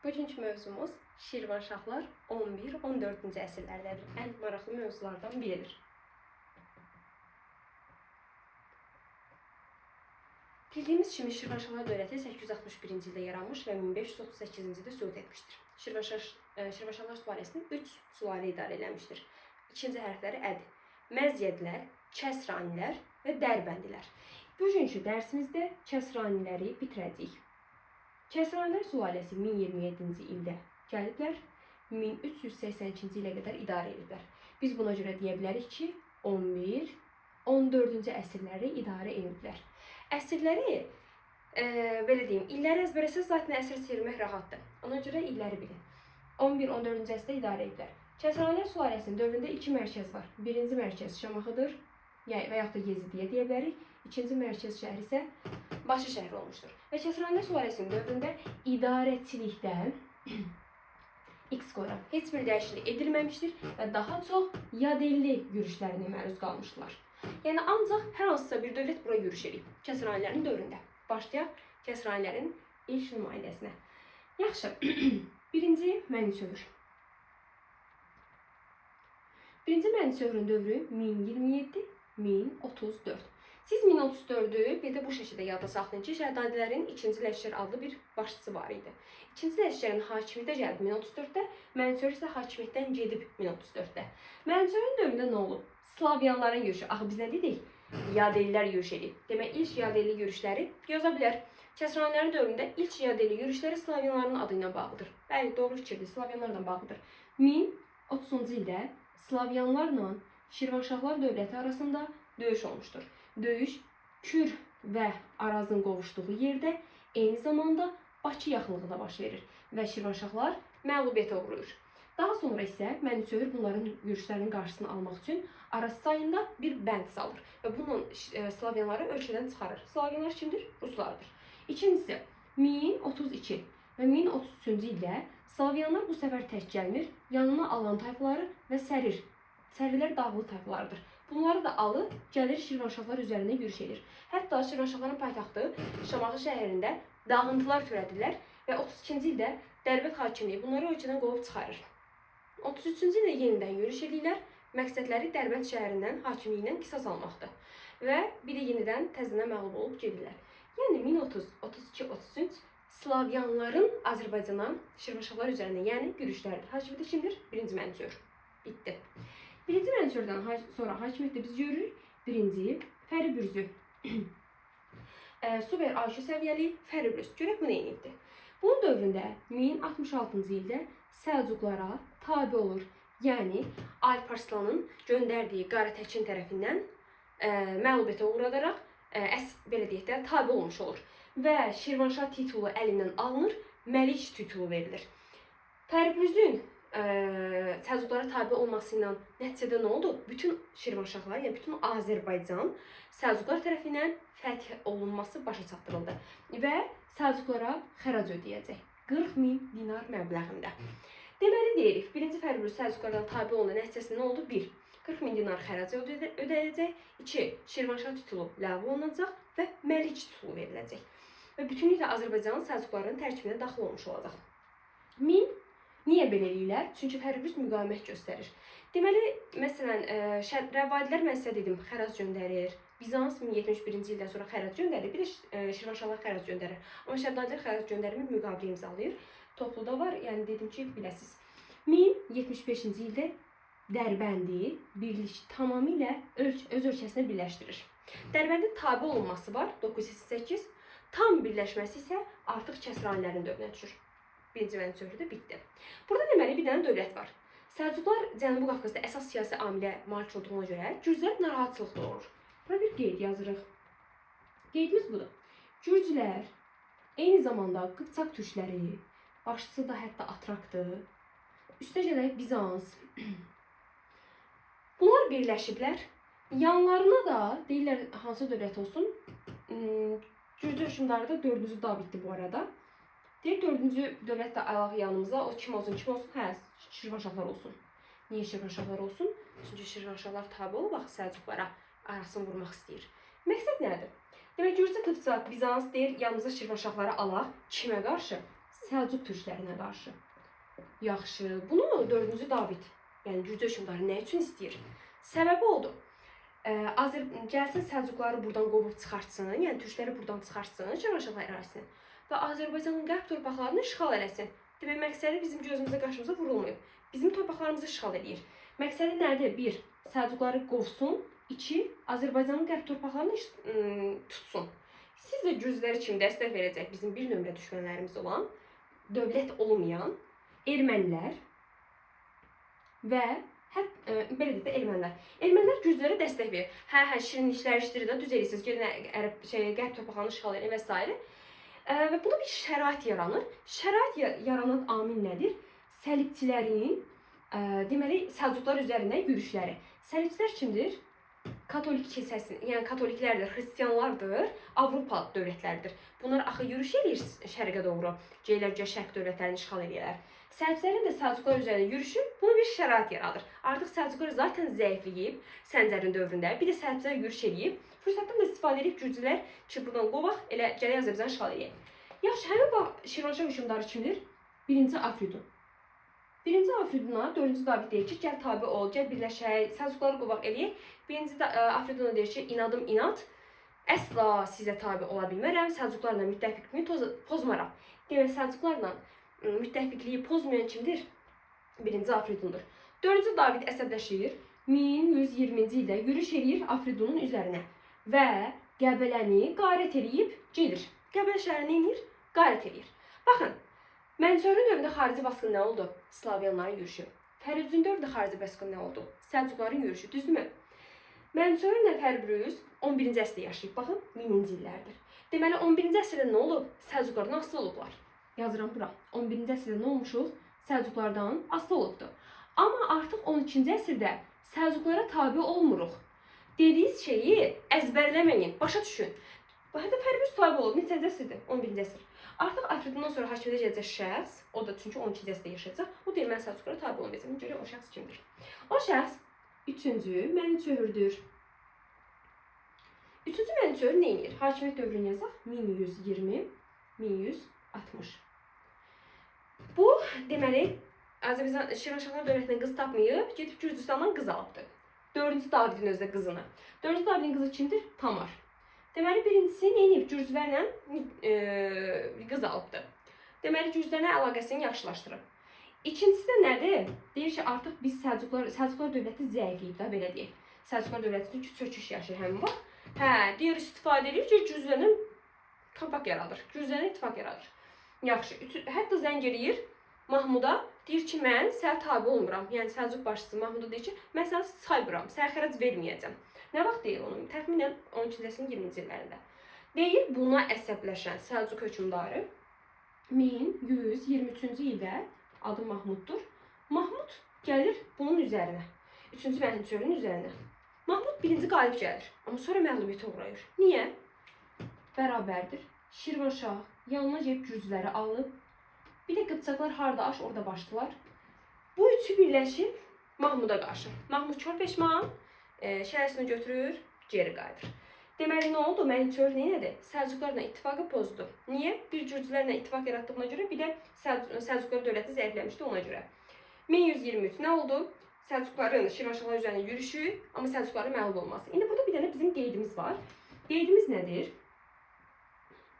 Bugünkü mövzumuz Şirvanşahlar 11-14-cü əsrlərdədir. Ən maraqlı mövzulardan biridir. Bildiyimiz kimi Şirvanşahlar dövləti 861-ci ildə yaranmış və 1538-ci ildə süqut etmişdir. Şirvanşahlar sülaləsini 3 sülalə idarə eləmişdir. İkinci hərfləri əd, məzyədlər, kəsranilər və dərbəndilər. Bugünkü dərsimizdə kəsraniləri bitirəcəyik. Kəsranilər sülaləsi 1027-ci ildə gəliblər, 1382-ci ilə qədər idarə ediblər. Biz buna görə deyə bilərik ki, 11-14-cü əsrləri idarə ediblər. Əsrləri, belə deyim, illəri əzbərləsəz zaten əsr çevirmək rahatdır. Ona görə illəri bilin. 11-14-cü əsrdə idarə ediblər. Kəsranilər sülaləsinin dövründə iki mərkəz var. Birinci mərkəz Şamaxıdır və yaxud da Yezidiyə deyə bilərik. İkinci mərkəz şəhər isə Bakı şəhəri olmuşdur. Və Kəsranilər sülaləsinin dövründə idarəçilikdən X qoyuram. Heç bir dəyişiklik edilməmişdir və daha çox yadelli yürüşlərinə məruz qalmışdılar. Yəni ancaq hər hansısa bir dövlət bura yürüş edib Kəsranilərin dövründə. Başlayaq Kəsranilərin ilk nümayəndəsinə. Yaxşı. Birinci Mənüçövr. Birinci Mənüçövrün dövrü 1027-1034. Siz 1034-ü bir də bu şəkildə yadda saxlayın ki, Şəddadilərin 2-ci Ləşkər adlı bir başçısı var idi. 2-ci Ləşkərin hakimiyyətə gəlib 1034-də, Mənüçövr isə hakimiyyətdən gedib 1034-də. Mənüçövrün dövründə nə olub? Slavyanların yürüşü. Axı biz nə dedik? Yadellər yürüş edib. Demək, ilk yadelli yürüşləri yoza bilər. Kəsranilərin dövründə ilk yadelli yürüşləri Slavyanların adı ilə bağlıdır. Bəli, doğru fikirdir, Slavyanlarla bağlıdır. 1030-cu ildə Slavyanlarla Şirvanşahlar dövləti arasında döyüş olmuşdur. Döyüş Kür və Arazın qovuşduğu yerdə eyni zamanda Bakı yaxınlığında baş verir və Şirvanşahlar məğlubiyyətə uğrayır. Daha sonra isə Mənüçövr bunların yürüşlərinin qarşısını almaq üçün Araz sayında bir bənd salır və bunun Slavyanları ölkədən çıxarır. Slavyanlar kimdir? Ruslardır. İkincisi 1032 və 1033-cü ildə Slavyanlar bu səfər tək gəlmir, yanına alan tayfaları və sərir. Sərilər dağlı tayfalardır. Bunları da alıb gəlir Şirvanşahlar üzərində yürüş edir. Hətta Şirvanşahların paytaxtı Şamaxı şəhərində dağıntılar törədirlər və 32-ci ildə Dərbət hakimliyi bunları ölkədən qovub çıxarır. 33-cü ildə yenidən yürüş edirlər. Məqsədləri Dərbət şəhərindən hakimliyindən qisas almaqdır. Və bir də yenidən təzədən məğlub olub gedirlər. Yəni 1030, 32, 33 Slavyanların Azərbaycana Şirvanşahlar üzərində, yəni yürüşlərdir. Hakimiyyətdə kimdir? Birinci Mənüçövr. Bitdi. Birinci Mənüçövrdən sonra hakimiyyətdə biz görürük. Birinci Fəribürüzü. Super IQ səviyyəli Fəribürüz. Görək bu nə edibdir? Bunun dövründə 1066-cı ildə Səlcuqlara tabe olur. Yəni Alparslanın göndərdiyi Qaratəkin tərəfindən məğlubiyyətə uğradaraq belə deyək də tabe olmuş olur. Və Şirvanşah titulu əlindən alınır, Məlik titulu verilir. Fəribürüzün Səlcuqlara tabe olması ilə nəticədə nə oldu? Bütün Şirvanşahlar, yəni bütün Azərbaycan Səlcuqlar tərəfindən fəth olunması başa çatdırıldı və Səlcuqlara xərac ödəyəcək. 40.000 dinar məbləğində. Deməli deyirik, birinci Fəribürüz Səlcuqlardan tabe olunan nəticəsində nə oldu? 1. 40.000 dinar xərac ödəyəcək. 2. Şirvanşah titulu ləğv olunacaq və Məlik titulu veriləcək. Və bütünlüklə Azərbaycanın Səlcuqların tərkibinə daxil olmuş olacaq. Niyə belə eləyirlər? Çünki Fəribürüz müqavimət göstərir. Deməli, məsələn, Rəvadilər mən sizə dedim, xərac göndərir. Bizans 1071-ci ildən sonra xərac göndərir, bir də Şirvanşahlar xərac göndərir. Amma Şəddadilər xərac göndərmir, müqavilə imzalayır. Topluda var, yəni dedim ki, biləsiz. 1075-ci ildə Dərbəndi tamamilə öz ölkəsinə birləşdirir. Dərbəndin tabe olunması var, 908. Tam birləşməsi isə artıq Kəsranilərin dövrünə düşür. Birinci Mənüçövrdə bitdi. Burada deməli bir dənə dövlət var. Səlcuqlar Cənubi Qafqazda əsas siyasi amilə malik olduğuna görə Gürcülər narahatçılıq doğurur. Bura bir qeyd yazırıq. Qeydimiz budur. Gürcülər eyni zamanda Qıpçaq türkləri, başçısı da hətta Atrakdır. Üstəgələk Bizans. Bunlar birləşiblər. Yanlarına da deyirlər hansı dövlət olsun. Gürcü hökmdarı da 4-cü Daviddir bu arada. Deyir, 4-cü dövlət də alaq yanımıza, o kim olsun? Hə, Şirvanşahlar olsun. Niyə Şirvanşahlar olsun? Çünki Şirvanşahlar tabe olub, baxı Səlcuqlara arasını vurmaq istəyir. Məqsəd nədir? Demək, Gürcü Qıpçaq, Bizans deyir, yanımıza Şirvanşahları alaq. Kimə qarşı? Səlcuq türklərinə qarşı. Yaxşı, bunu 4-cü David, yəni Gürcü hökmdarı nə üçün istəyir? Səbəbi oldu. Gəlsin Səlcuqları buradan qovub çıxartsın, yəni türkləri buradan çıxartsın, Şirvanşahlar ərazisinə və Azərbaycanın qərb torpaqlarını işğal eləsin. Demək, məqsədi bizim gözümüzə, qarşımıza vurulmayıb. Bizim torpaqlarımızı işğal edir. Məqsədi nədir? 1. Səlcuqları qovsun. 2. Azərbaycanın qərb torpaqlarını tutsun. Siz də Gürcüləri kim dəstək verəcək? Bizim bir nömrə düşmənlərimiz olan, dövlət olmayan ermənilər və belə deyək də ermənilər. Ermənilər Gürcülərə dəstək verir. Hə, şirinliklər işdirir də, düz edirsiniz. Gedin qərb torpaqlarını işğal edin və s. Və buna bir şərait yaranır. Şərait yaranan amil nədir? Səlibçilərin, deməli, Səlcuqlar üzərində yürüşləri. Səlibçilər kimdir? Katolik kilsəsi, yəni katoliklərdir, xristianlardır, Avropa dövlətləridir. Bunlar axı yürüş edir şərqə doğru. Geylərcə şərq dövlətlərini işğal edirlər. Səlibçilərin də Səlcuqlar üzərində yürüşü buna bir şərait yaradır. Artıq Səlcuqlar zaten zəifləyib Səncərin dövründə. Bir də Səlibçilər yürüş edib. Fürsətdən də istifadə edib Gürcülər ki, buradan qovaq, elə gələk Azərbaycan işğal edək. Yaxşı, həmin vaxt Şirvanşah hökmdarı kimdir? 1-ci Afridun. 1-ci Afriduna 4-cü David deyir ki, gəl tabi ol, gəl birləşək, Səlcuqları qovaq eləyək. 1-ci Afriduna deyir ki, inadım inat, əsla sizə tabi ola bilmərəm, Səlcuqlarla müttəfiqliyi pozmaram. Demək, Səlcuqlarla müttəfiqliyi pozmayan kimdir? 1-ci Afridundur. 4-cü David əsəbləşir, 1120-ci ildə yürüş eləyir Afridunun üzərinə və Qəbələni qarət eləyib gedir. Qəbələ şəhərini eləyir, qarət eləyir. Baxın, Mənsuri dövründə xarici basqın nə oldu? Slavyanların yürüşü. Fərüzün dövründə xarici basqın nə oldu? Səlcuqların yürüşü, düzdürmü? Mənsuri ilə Fərbrüz 11-ci əsrdə yaşayıb, baxın, 1000-ci illərdir. Deməli, 11-ci əsrdə nə olub? Səlcuqlardan asılı olublar. Yazıram bura. 11-ci əsrdə nə olmuşuq? Səlcuqlardan asılı olubdur. Amma artıq 12-ci əsrdə Səlcuqlara tabi olmuruq. Dediğiniz şeyi əzbərləməyin, başa düşün. Hətta Fərbrüz tabi olub, neçənci əsrdir? 11-ci əsr. Artıq Afridundan sonra hakimiyyətə gələcək şəxs, o da çünki 12-ci əsrdə yaşayacaq, o deyir, mən Səlcuqlara tabi olmayacağım. Görə o şəxs kimdir? O şəxs 3-cü Mənüçöhrüdür. 3-cü Mənüçöhr nə edir? Hakimiyyət dövrünü yazaq. 1120-1160. Bu, deməli, Azərbaycan Şirvanşahlar dövlətindən qız tapmayıb, gedib Gürcüstandan qız alıbdır. 4-cü Davidin özdə qızını. 4-cü Davidin qızı kimdir? Tamar. Deməli, birincisi nə edib? Gürcülərlə qız alıbdır. Deməli, Gürcülərlə əlaqəsini yaxşılaşdırıb. İkincisi də nədir? Deyir ki, artıq biz Səlcuqlar dövləti zəifləyib da, belə deyək. Səlcuqlar dövləti çünki çöküş yaşayır həmin vaxt. Hə, deyir, istifadə edir ki, Gürcülərlə kompakt yaradır. Gürcülərlə ittifaq yaradır. Yaxşı, hətta zəng eləyir Mahmuda, deyir ki, mən sənə tabi olmuram. Yəni, Səlcuq başçısı Mahmuda deyir ki, mən sənə saymıram, sənə xərac verməyəcəm. Nə vaxt deyir onun? Təxminən 12-ci əsrin 20-ci illərində. Deyir, buna əsəbləşən Səlcuq hökmdarı 1123-cü ildə adı Mahmuddur. Mahmud gəlir bunun üzərinə. 3-cü Mənüçöhrün üzərinə. Mahmud birinci qalib gəlir, amma sonra məğlubiyyətə uğrayır. Niyə? Bərabərdir. Şirvanşah yanına gəlib Gürcüləri alıb, bir də Qıpçaqlar harda aş, orada başdılar. Bu üçü birləşib Mahmuda qarşı. Mahmud kör peşman, şəhərsini götürür, geri qayıdır. Deməli, nə oldu? Mənüçöhr neyədir? Səlcuqlarla ittifaqı pozdu. Niyə? Bir Gürcülərlə ittifaq yarattığına görə, bir də Səlcuqlar dövləti zəifləmişdi ona görə. 1123 nə oldu? Səlcuqların Şirvanşahlar üzərində yürüşü, amma Səlcuqların məğlub olması. İndi burada bir dənə bizim qeydimiz var. Qeydimiz nədir?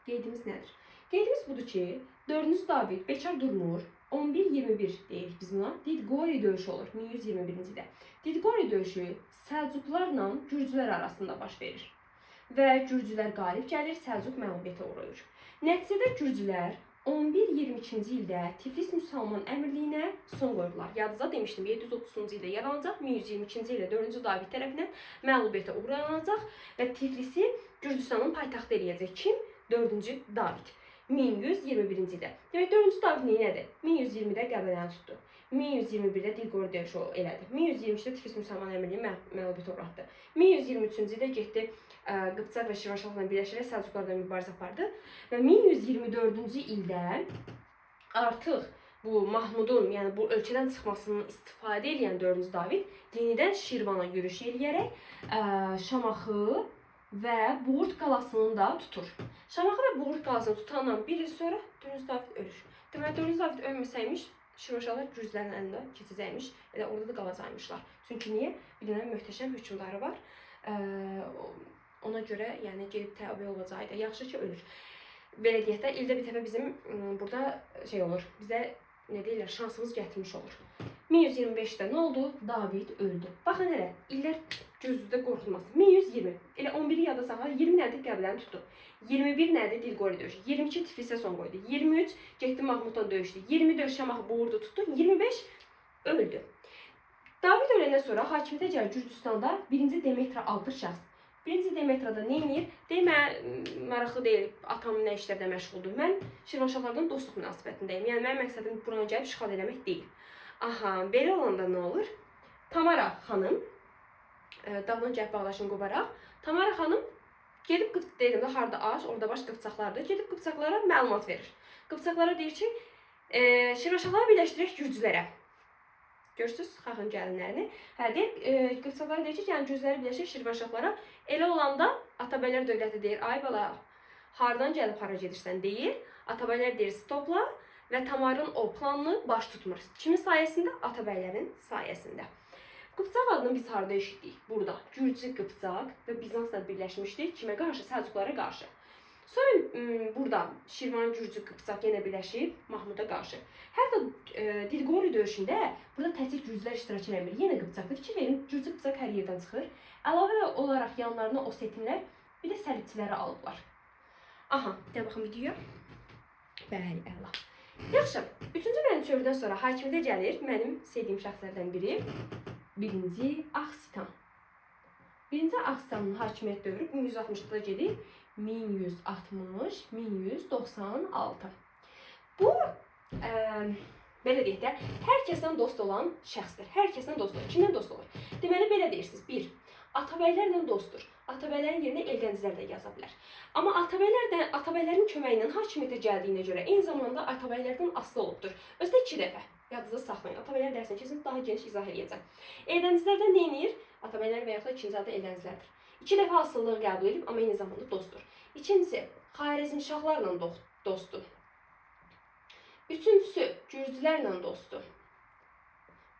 Qeydimiz budur ki, 4-cü David bekar durmur, 11-21 deyirik biz buna. Didqori döyüşü olur 1121-ci ildə. Didqori döyüşü Səlcuqlarla Gürcülər arasında baş verir. Və Gürcülər qalib gəlir, Səlcuq məğlubiyyətə uğrayır. Nəticədə Gürcülər 1122-ci ildə Tiflis müsəlman əmirliyinə son qoydular. Yadınızda demişdim, 730-cu ildə yaranacaq, 1122-ci ildə 4-cü David tərəfindən məğlubiyyətə uğranacaq və Tiflisi Gürcüstanın paytaxtı eləyəcək. Kim? 4-cü David. 1121-ci ildə. Demək, 4-cü David nədir? 1120-də Qəbələni tutdu. 1121-də Didqori döyüşü elədi. 1123-də Tiflis müsəlman əmirliyi məğlubiyyətə uğratdı. 1123-cü ildə getdi Qıpçaq və Şirvanşahla birləşərək Səlcuqlarla mübarizə apardı. Və 1124-cü ildə artıq bu Mahmudun, yəni bu ölkədən çıxmasının istifadə edən 4-cü David yenidən Şirvana yürüş eləyərək Şamaxı və Buğurt qalasını da tutur. Şamaxı və Buğurt qalasını tutandan bir il sonra 4-cü David ölür. Deməli 4-cü David ölməsəymiş, Şirvanşahlar gürcülərin əlində keçəcəkmiş. Elə orada da qalacaqmışlar. Çünki niyə? Bir dənə möhtəşəm hökmdarı var. Ona görə yəni gedib təbi olacaqdı. Yaxşı ki ölür. Belə deyək də ildə bir dəfə bizim burada şey olur. Bizə nə deyirlər, şansımız gətirmiş olur. 1125-də nə oldu? David öldü. Baxın elə, illər gözünüzdə qorxulmasın. 1120. Elə 11-i yada saxla, 20 nədir Qəbələni tutdu. 21 nədir Dilqori döyüşü. 22 Tiflisə son qoydu. 23 getdi Mahmudla döyüşdü. 24 Şamaxı Boğurdu tutdu. 25 öldü. David öləndən sonra hakimiyyətə gəlir Gürcüstanda 1-ci Demetra adlı şəxs. 1-ci Demetrada nə edir? Demə, maraqlı deyil, atam nə işlərdə məşğuldur. Mən Şirvanşahlardan dostluq münasibətindəyim. Yəni mənim məqsədim buranı gəlib işğal eləmək deyil. Aha, belə olanda nə olur? Tamara xanım, davlan gəlib bağlaşın qovaraq, Tamara xanım gedib deyirəm də harda aş, orada baş qıpçaqlardır. Gedib qıpçaqlara məlumat verir. Qıpçaqlara deyir ki, Şirvanşahları birləşdirək gürcülərə. Görürsünüz xalqın gəlinlərini. Hə, deyir, qıpçaqlara deyir ki, yəni gürcüləri birləşdirək Şirvanşahlara. Elə olanda Atabəylər dövləti deyir, ay bala, hardan gəlib hara gedirsən deyir. Atabəylər deyir, stopla və Tamarın o planını baş tutmur. Kimin sayəsində? Atabəylərin sayəsində. Qıpçaq adını biz harda eşitdik? Burada. Gürcü Qıpçaq və Bizansla birləşmişdik. Kimə qarşı? Səlcuqlara qarşı. Sonra burada Şirvan Gürcü Qıpçaq yenə birləşib Mahmuda qarşı. Hətta Dilqori döyüşündə burada təkcə gürcülər iştirak eləmir. Yenə Qıpçaqda fikir verin, Gürcü Qıpçaq hər yerdən çıxır. Əlavə olaraq yanlarına Osetinlər, bir də Səlibçiləri alıblar. Aha, gəl baxın videoya. Bəli, əla. Yaxşı, 3-cü mənim çövürdən sonra hakimiyyətə gəlir mənim sevdiyim şəxslərdən biri. 1-ci Axsitan. 1-ci Axsitanın hakimiyyət dövrü 1160-da gedir. 1160-1196. Bu, belə deyək də, hər kəsdən dost olan şəxsdir. Hər kəsdən dost olur. Kimdən dost olur? Deməli, belə deyirsiniz. 1. Atabəylərlə dostdur. Atabəylərin yerinə Eldənizlər də yaza bilər. Amma Atabəylərin köməyi ilə hakimiyyətə gəldiyinə görə eyni zamanda Atabəylərdən asılı olubdur. Özdə 2 dəfə. Yadınızda saxlayın. Atabəylər dərsini kesin, daha geniş izah edəcəm. Eldənizlərdən nə edir? Atabəylər və yaxud da ikinci adı Eldənizlərdir. 2 dəfə asılılığı qəbul edib, amma eyni zamanda dostdur. İkincisi, Xarəzmşahlarla dostdur. Üçüncüsü, Gürcülərlə dostdur.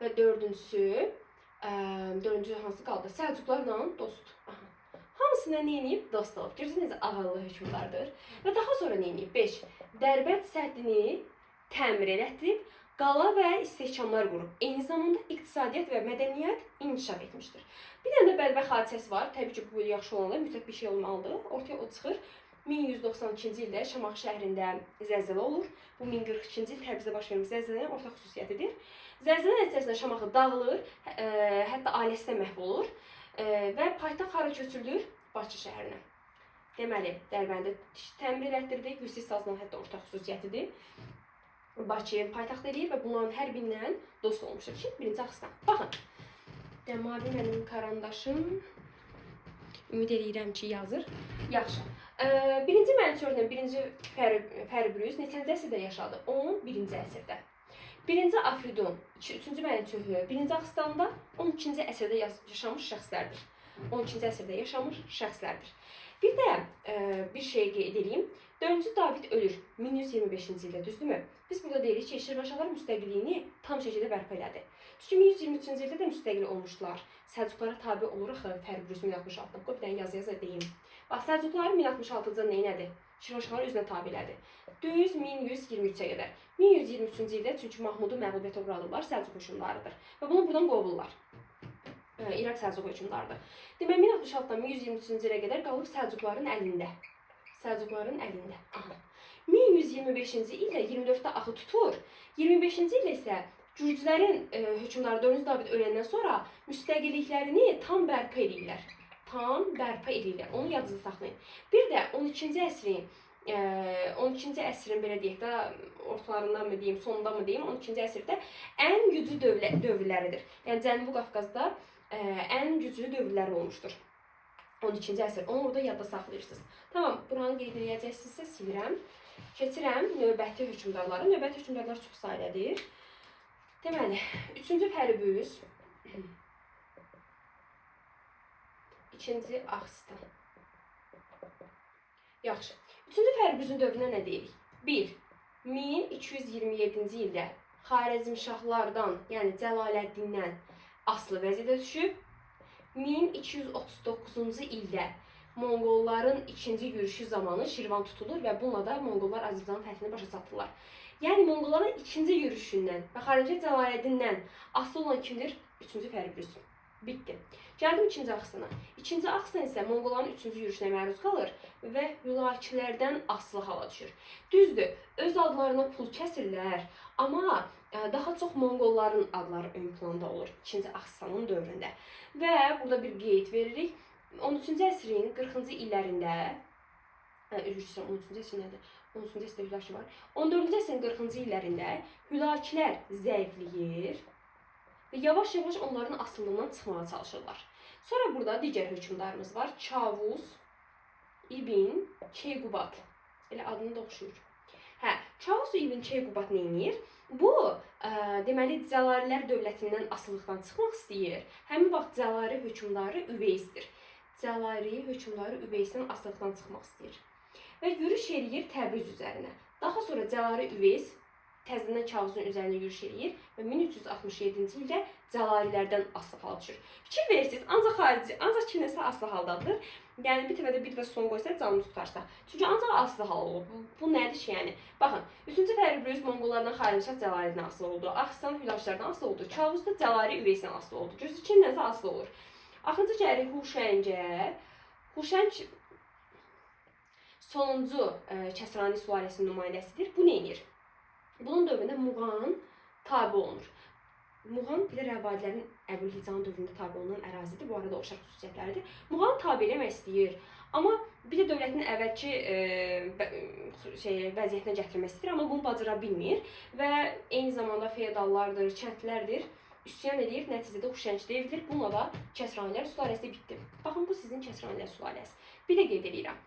Və dördüncüsü hansı qaldı? Səlcuqlarla dostdur. Hamısına nə edib? Dost olub. Görürsünüz necə ağıllı hökmdardır. Və daha sonra nə edib? 5. Dərbənd səddini təmir elətdirib, qala və istehkamlar qurub. Eyni zamanda iqtisadiyyat və mədəniyyət inkişaf etmişdir. Bir dənə də bədbəxt hadisəsi var. Təbii ki, bu yaxşı olmalı, mütləq bir şey olmalıdır. Ortaya o çıxır. 1192-ci ildə Şamaxı şəhrində zəlzələ olur. Bu 1042-ci il Təbrizdə baş vermiş zəlzələnin ortaq xüsusiyyətidir. Zəlzələ nəticəsində Şamaxı dağılır, hətta ailəsi də məhv olur və paytaxt hara köçürülür? Bakı şəhərinə. Deməli, Dərbəndi təmir elətdirdik, yüksək sazla hətta ortaq xüsusiyyətidir. Bakı paytaxt eləyir və bunların hər birindən dost olmuşdur ki, 1-ci Axistan. Baxın, mavi mənim karandaşım, ümid edirəm ki, yazır. Yaxşı. 1-ci Mənçörlə 1-ci Fəribrüz neçənci əsrdə yaşadı? 11-ci əsrdə. 1-ci Afridun, 3-cü Mənçörü 1-ci Axistanda 12-ci əsrdə yaşamış şəxslərdir. 12-ci əsrdə yaşamış şəxslərdir. Bir də bir şey qeyd edeyim. 4-cü David ölür 1125-ci ildə, düzdürmü? Biz burada deyirik ki, Şirvanşahlar müstəqilliyini tam şəkildə bərpa elədi. Çünki 1123-cü ildə də müstəqil olmuşdular. Səlcuqlara tabe oluruq Fəribrüz 1066-dan. Qoy bir dənə yazı deyim. Bax, Səlcuqların 1066-da neynədir? Şirvanşahlar özünə tabe elədi. Düz 1123-ə qədər. 1123-cü ildə çünki Mahmudu məğlubiyyətə uğradılar, Səlcuq hökmdarıdır. Və bunu buradan qovurlar. İraq Səlcuq hökmdarıdır. Demək, 1066-dan 1123-cü ilə qədər qalıb Səlcuqların əlində. Səlcuqların əlində. 1125-ci ildə 24-də axı tutur. 25-ci ildə isə Gürcülərin hökmdarı 4-cü David öləndən sonra müstəqilliklərini tam bərpa edirlər. Tam bərpa edirlər. Onu yadınızda saxlayın. Bir də 12-ci əsrin belə deyək də ortalarından mı deyim, sonunda mı deyim, 12-ci əsrdə ən güclü dövrləridir. Yəni Cənubi Qafqazda ən güclü dövrləri olmuşdur. 12-ci əsr. Onu orada yadda saxlayırsınız. Tamam, buranı qeyd edəcəksinizsə silirəm. Keçirəm növbəti hökmdarları. Növbəti hökmdarlar çox sayıdadır. Deməli, 3-cü Fəribrüz, 2-ci Axistan. Yaxşı. 3-cü Fəribrüzün dövrünə nə deyirik? 1. 1227-ci ildə Xarəzmşahlardan, yəni Cəlaləddin'dən asılı vəziyyətə düşüb. 1239-cu ildə Monqolların ikinci yürüşü zamanı Şirvan tutulur və bununla da Monqollar Azərbaycanın fəthini başa çatdırırlar. Yəni Monqolların ikinci yürüşündən və Xarəzmşah Cəlaləddin'dən asılı olan kimdir? 3-cü Fəribruz. Bitdi. Gəldim ikinci Axsana. İkinci Axsan isə Monqolların üçüncü yürüşünə məruz qalır və Hülakilərdən asılı hala düşür. Düzdür, öz adlarına pul kəsirlər, amma daha çox Monqolların adları ön planda olur ikinci Axsanın dövründə. Və burada bir qeyd veririk. 13-cü əsrin 40-cı illərində, üzr 13-cü əsr nədir? 13-cü əsrdə Hülaki var. 14-cü əsrin 40-cı illərində Hülakilər zəifləyir və yavaş-yavaş onların asılılığından çıxmağa çalışırlar. Sonra burada digər hökmdarımız var. Çavuz İbn Keyqubat. Elə adını da oxşuyur. Çavuz İbn Keyqubat nə edir? Bu, deməli, Cəlarilər dövlətindən asılıqdan çıxmaq istəyir. Həmin vaxt Cəlari hökmdarı Üveysdir. Cəlari hökmdarı Üveysdən asılıqdan çıxmaq istəyir. Və yürüş eləyir Təbriz üzərinə. Daha sonra Cəlari Üveys təzədən Çavuzun üzərinə yürüş eləyir və 1367-ci ildə Cəlalilərdən asılı hala düşür. Fikir verirsiniz, ancaq xarici, ancaq kimsə asılı haldadır. Yəni bir təfədə bir də son qoysa canını tutarsa. Çünki ancaq asılı hal olur. Bu nədir ki, yəni? Baxın, 3-cü Fəribruz Monqollardan Xarəzmşah Cəlaləddin'dən asılı oldu. Axsan Hülakilərdən asılı oldu. Çavuz da Cəlari Üveysdən asılı oldu. Gözü kimdənsə asılı olur. Axırıncı gəlir Huşəngə. Huşəng sonuncu Kəsrani sülaləsinin nümayəndəsidir. Bu nə edir? Bunun dövründə Muğan tabi olunur. Muğan bir də Rəvadilərin Əbülhican dövründə tabi olunan ərazidir. Bu arada oxşar xüsusiyyətləridir. Muğan tabi eləmək istəyir. Amma bir də dövlətin əvvəlki vəziyyətinə gətirmək istəyir. Amma bunu bacara bilmir. Və eyni zamanda feodallardır, kəndlərdir. Üsyan edir, nəticədə Huşəng devrilir. Bununla da Kəsranilər sülaləsi bitdi. Baxın, bu sizin Kəsranilər sülaləsi. Bir də qeyd edirəm.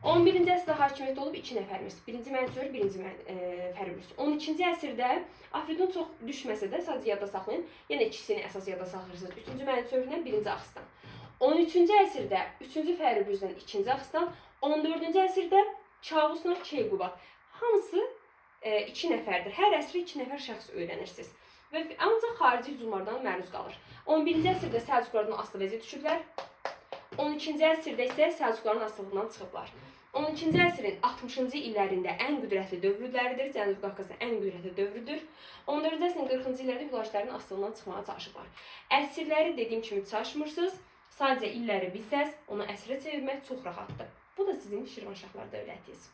11-ci əsrdə hakimiyyətdə olub 2 nəfərimiz. 1-ci Mənsur, 1-ci Fəribruz. 12-ci əsrdə Afridun çox düşməsə də sadəcə yadda saxlayın. Yəni ikisini əsas yadda saxlayırsınız. 3-cü Mənsur ilə 1-ci Axstan. 13-cü əsrdə 3-cü Fəribruzdan 2-ci Axstan. 14-cü əsrdə Çavuzla Keyqubat. Hamısı 2 nəfərdir. Hər əsrə 2 nəfər şəxs öyrənirsiniz. Və ancaq xarici hücumlardan məruz qalır. 11-ci əsrdə Səlcuqlardan asılı vəziyyətə düşüblər. 12-ci əsrdə isə Səlcuqların asılılığından çıxıblar. 12-ci əsrin 60-cı illərində ən qüdrətli dövrləridir. Cənubi Qafqazın ən qüdrətli dövrüdür. 14-cü əsrin 40-cı illərdə Hülakilərin asılılığından çıxmağa çalışıblar. Əsrləri dediyim kimi çalışmırsınız. Sadəcə illəri bilsəz, onu əsrə çevirmək çox rahatdır. Bu da sizin Şirvanşahlar dövlətiniz.